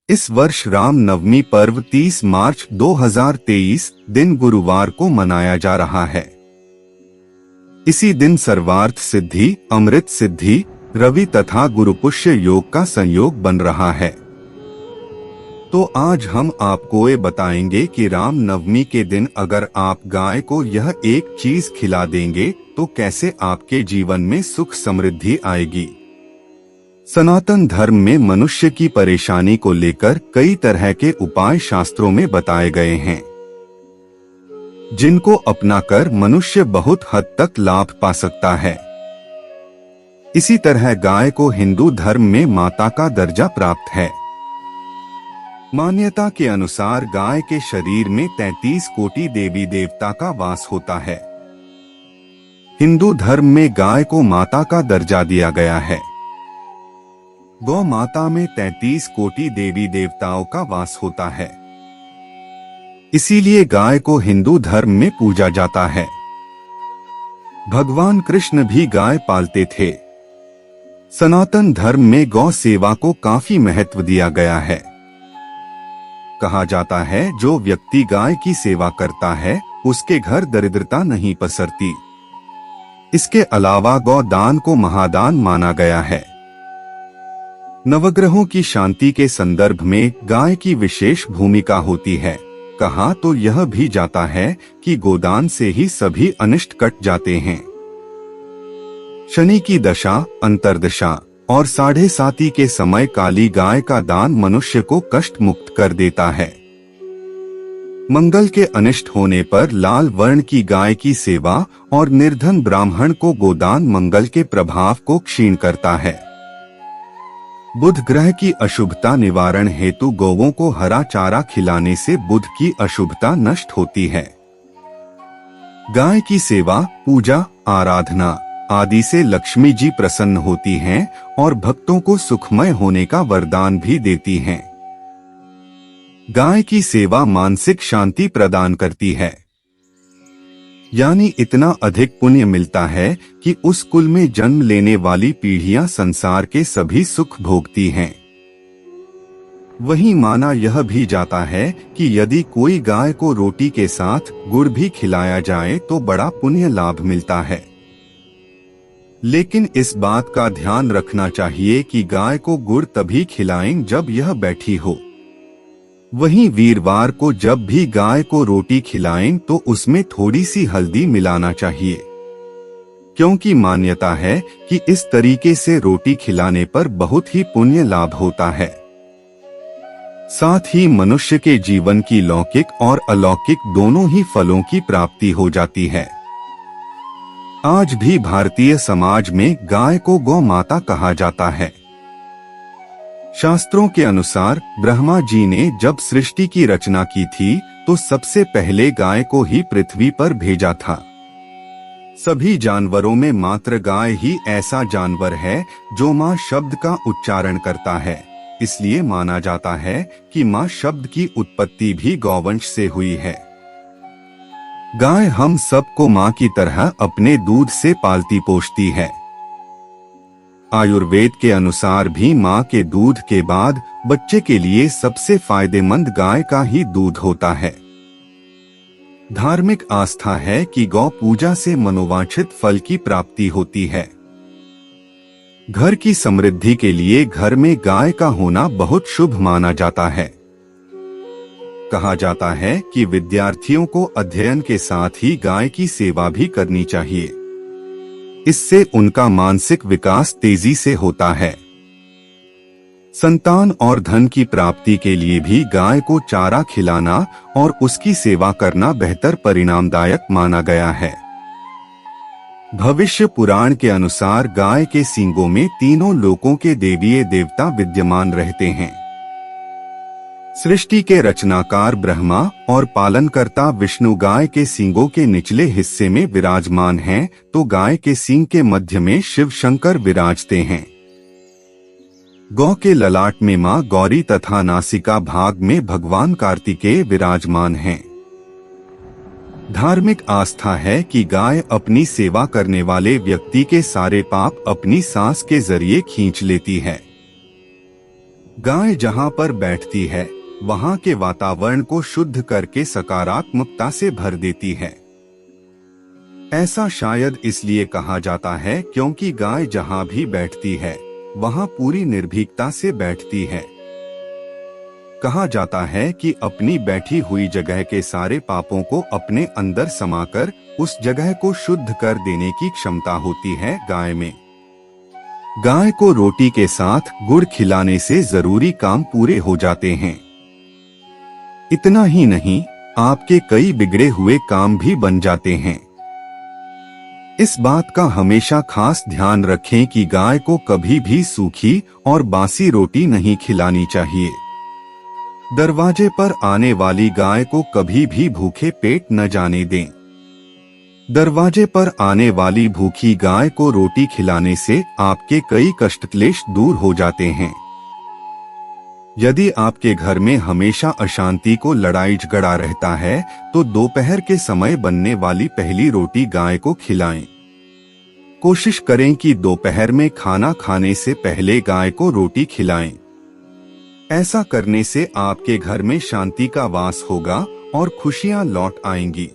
इस वर्ष राम नवमी पर्व 30 मार्च 2023 दिन गुरुवार को मनाया जा रहा है। इसी दिन सर्वार्थ सिद्धि, अमृत सिद्धि, रवि तथा गुरुपुष्य योग का संयोग बन रहा है। तो आज हम आपको ये बताएंगे कि राम नवमी के दिन अगर आप गाय को यह एक चीज खिला देंगे तो कैसे आपके जीवन में सुख समृद्धि आएगी। सनातन धर्म में मनुष्य की परेशानी को लेकर कई तरह के उपाय शास्त्रों में बताए गए हैं, जिनको अपनाकर मनुष्य बहुत हद तक लाभ पा सकता है। इसी तरह गाय को हिंदू धर्म में माता का दर्जा प्राप्त है। मान्यता के अनुसार गाय के शरीर में 33 कोटि देवी देवता का वास होता है। हिंदू धर्म में गाय को माता का दर्जा दिया गया है। गौ माता में 33 कोटि देवी देवताओं का वास होता है, इसीलिए गाय को हिंदू धर्म में पूजा जाता है। भगवान कृष्ण भी गाय पालते थे। सनातन धर्म में गौ सेवा को काफी महत्व दिया गया है। कहा जाता है जो व्यक्ति गाय की सेवा करता है उसके घर दरिद्रता नहीं पसरती। इसके अलावा गौ दान को महादान माना गया है। नवग्रहों की शांति के संदर्भ में गाय की विशेष भूमिका होती है। कहा तो यह भी जाता है कि गोदान से ही सभी अनिष्ट कट जाते हैं। शनि की दशा, अंतर्दशा और 7.5 के समय काली गाय का दान मनुष्य को कष्ट मुक्त कर देता है। मंगल के अनिष्ट होने पर लाल वर्ण की गाय की सेवा और निर्धन ब्राह्मण को गोदान मंगल के प्रभाव को क्षीण करता है। बुध ग्रह की अशुभता निवारण हेतु गौवों को हरा चारा खिलाने से बुध की अशुभता नष्ट होती है। गाय की सेवा, पूजा, आराधना आदि से लक्ष्मी जी प्रसन्न होती हैं और भक्तों को सुखमय होने का वरदान भी देती हैं। गाय की सेवा मानसिक शांति प्रदान करती है, यानी इतना अधिक पुण्य मिलता है कि उस कुल में जन्म लेने वाली पीढ़ियां संसार के सभी सुख भोगती हैं। वहीं माना यह भी जाता है कि यदि कोई गाय को रोटी के साथ गुड़ भी खिलाया जाए तो बड़ा पुण्य लाभ मिलता है। लेकिन इस बात का ध्यान रखना चाहिए कि गाय को गुड़ तभी खिलाएं जब यह बैठी हो। वहीं वीरवार को जब भी गाय को रोटी खिलाएं तो उसमें थोड़ी सी हल्दी मिलाना चाहिए, क्योंकि मान्यता है कि इस तरीके से रोटी खिलाने पर बहुत ही पुण्य लाभ होता है। साथ ही मनुष्य के जीवन की लौकिक और अलौकिक दोनों ही फलों की प्राप्ति हो जाती है। आज भी भारतीय समाज में गाय को गौ माता कहा जाता है। शास्त्रों के अनुसार ब्रह्मा जी ने जब सृष्टि की रचना की थी तो सबसे पहले गाय को ही पृथ्वी पर भेजा था। सभी जानवरों में मात्र गाय ही ऐसा जानवर है जो माँ शब्द का उच्चारण करता है, इसलिए माना जाता है कि माँ शब्द की उत्पत्ति भी गौवंश से हुई है। गाय हम सबको माँ की तरह अपने दूध से पालती पोषती है। आयुर्वेद के अनुसार भी माँ के दूध के बाद बच्चे के लिए सबसे फायदेमंद गाय का ही दूध होता है। धार्मिक आस्था है कि गौ पूजा से मनोवांछित फल की प्राप्ति होती है। घर की समृद्धि के लिए घर में गाय का होना बहुत शुभ माना जाता है। कहा जाता है कि विद्यार्थियों को अध्ययन के साथ ही गाय की सेवा भी करनी चाहिए। इससे उनका मानसिक विकास तेजी से होता है। संतान और धन की प्राप्ति के लिए भी गाय को चारा खिलाना और उसकी सेवा करना बेहतर परिणामदायक माना गया है। भविष्य पुराण के अनुसार गाय के सींगों में तीनों लोकों के देवीय देवता विद्यमान रहते हैं। सृष्टि के रचनाकार ब्रह्मा और पालनकर्ता विष्णु गाय के सींगों के निचले हिस्से में विराजमान हैं, तो गाय के सींग के मध्य में शिव शंकर विराजते हैं। गौ के ललाट में मां गौरी तथा नासिका भाग में भगवान कार्तिकेय विराजमान हैं। धार्मिक आस्था है कि गाय अपनी सेवा करने वाले व्यक्ति के सारे पाप अपनी सांस के जरिए खींच लेती है। गाय जहाँ पर बैठती है वहाँ के वातावरण को शुद्ध करके सकारात्मकता से भर देती है। ऐसा शायद इसलिए कहा जाता है क्योंकि गाय जहाँ भी बैठती है वहाँ पूरी निर्भीकता से बैठती है। कहा जाता है कि अपनी बैठी हुई जगह के सारे पापों को अपने अंदर समाकर उस जगह को शुद्ध कर देने की क्षमता होती है गाय में। गाय को रोटी के साथ गुड़ खिलाने से जरूरी काम पूरे हो जाते हैं। इतना ही नहीं, आपके कई बिगड़े हुए काम भी बन जाते हैं। इस बात का हमेशा खास ध्यान रखें कि गाय को कभी भी सूखी और बासी रोटी नहीं खिलानी चाहिए। दरवाजे पर आने वाली गाय को कभी भी भूखे पेट न जाने दें। दरवाजे पर आने वाली भूखी गाय को रोटी खिलाने से आपके कई कष्ट क्लेश दूर हो जाते हैं। यदि आपके घर में हमेशा अशांति को लड़ाई झगड़ा रहता है तो दोपहर के समय बनने वाली पहली रोटी गाय को खिलाएं। कोशिश करें कि दोपहर में खाना खाने से पहले गाय को रोटी खिलाएं। ऐसा करने से आपके घर में शांति का वास होगा और खुशियां लौट आएंगी।